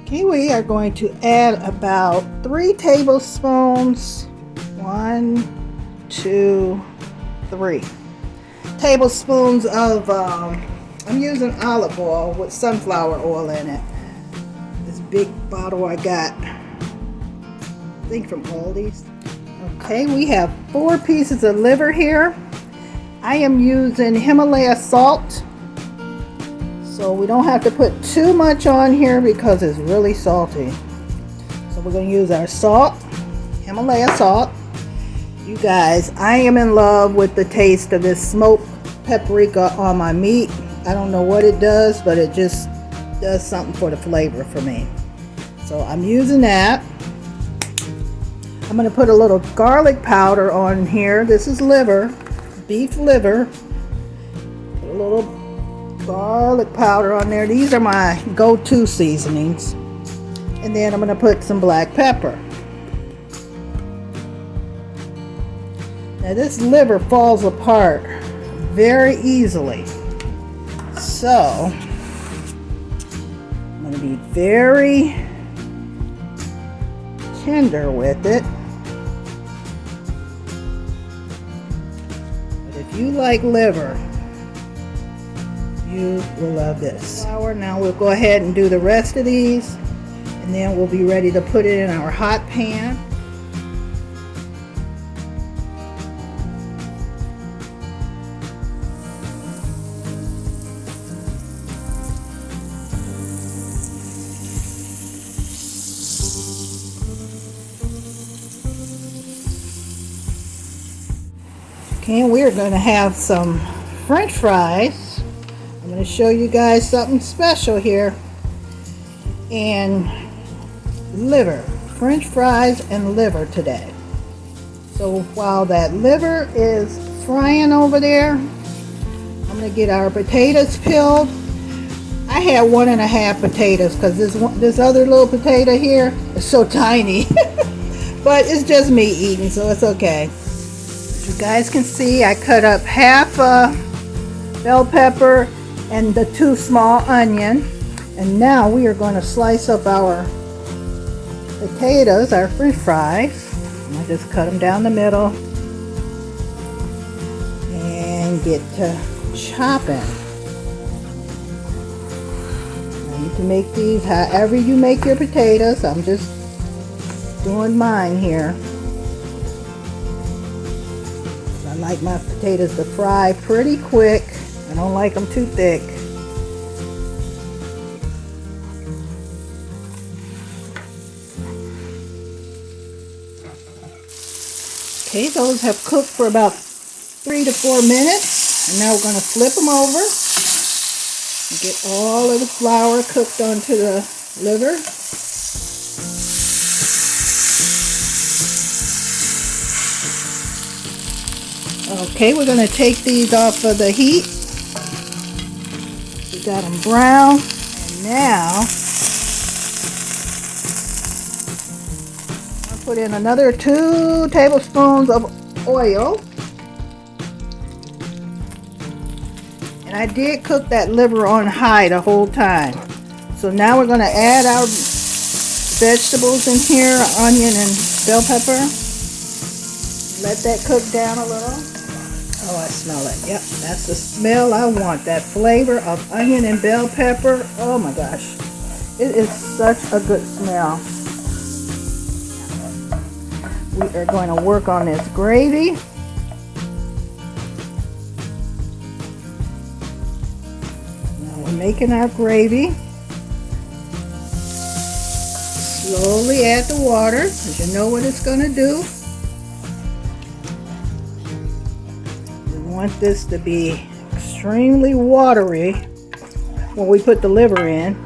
Okay, we are going to add about 3 tablespoons. 1, 2, 3 tablespoons of, I'm using olive oil with sunflower oil in it. This big bottle I got, I think from Aldi's. Okay, we have 4 pieces of liver here. I am using Himalaya salt. So we don't have to put too much on here because it's really salty. So we're going to use our salt, Himalaya salt. You guys, I am in love with the taste of this smoked paprika on my meat. I don't know what it does, but it just does something for the flavor for me. So I'm using that. I'm going to put a little garlic powder on here. This is liver, beef liver. Put a little garlic powder on there. These are my go-to seasonings. And then I'm going to put some black pepper. Now this liver falls apart very easily. So I'm going to be very tender with it. But if you like liver, you will love this. Now we'll go ahead and do the rest of these, and then we'll be ready to put it in our hot pan. Okay, we're going to have some French fries. I'm going to show you guys something special here. And liver, French fries and liver today. So while that liver is frying over there, I'm going to get our potatoes peeled. I had 1.5 potatoes because this other little potato here is so tiny. But it's just me eating, so it's okay. As you guys can see, I cut up half a bell pepper and the 2 small onion. And now we are going to slice up our potatoes, our French fries. I just cut them down the middle and get to chopping. Now you can make these however you make your potatoes. I'm just doing mine here. I like my potatoes to fry pretty quick. I don't like them too thick. Okay, those have cooked for about 3 to 4 minutes. And now we're going to flip them over and get all of the flour cooked onto the liver. Okay, we're going to take these off of the heat. We got them brown. And now I'll put in another 2 tablespoons of oil. And I did cook that liver on high the whole time. So now we're going to add our vegetables in here, onion and bell pepper. Let that cook down a little. Oh, I smell it. Yep, that's the smell I want. That flavor of onion and bell pepper. Oh my gosh. It is such a good smell. We are going to work on this gravy. Now we're making our gravy. Slowly add the water, because you know what it's going to do. Want this to be extremely watery when we put the liver in,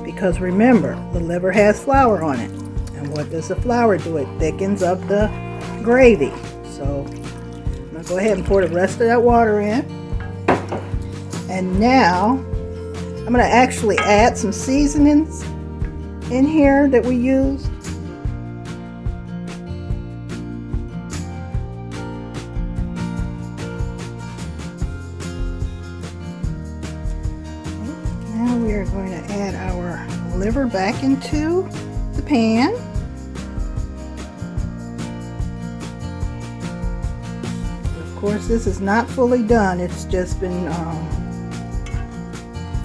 because remember, the liver has flour on it, and what does the flour do? It thickens up the gravy. So I'm going to go ahead and pour the rest of that water in, and now I'm going to actually add some seasonings in here that we used. Now we are going to add our liver back into the pan. Of course, this is not fully done. It's just been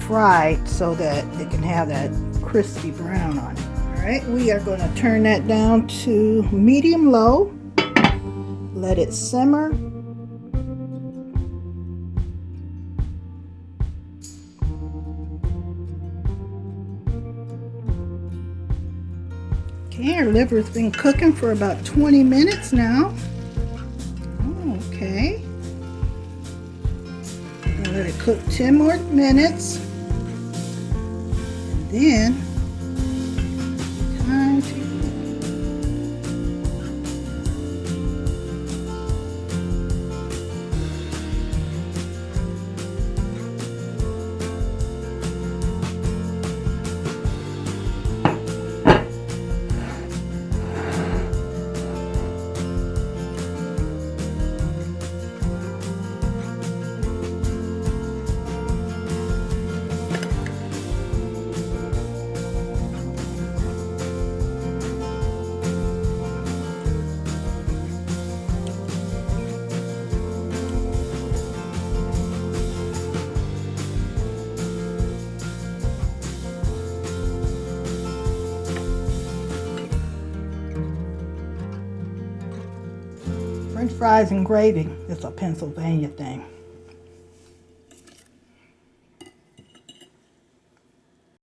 fried so that it can have that crispy brown on it. Alright, we are going to turn that down to medium-low. Let it simmer. Okay, our liver's been cooking for about 20 minutes now. Okay. Let it cook 10 more minutes. And then, time to French fries and gravy. It's a Pennsylvania thing.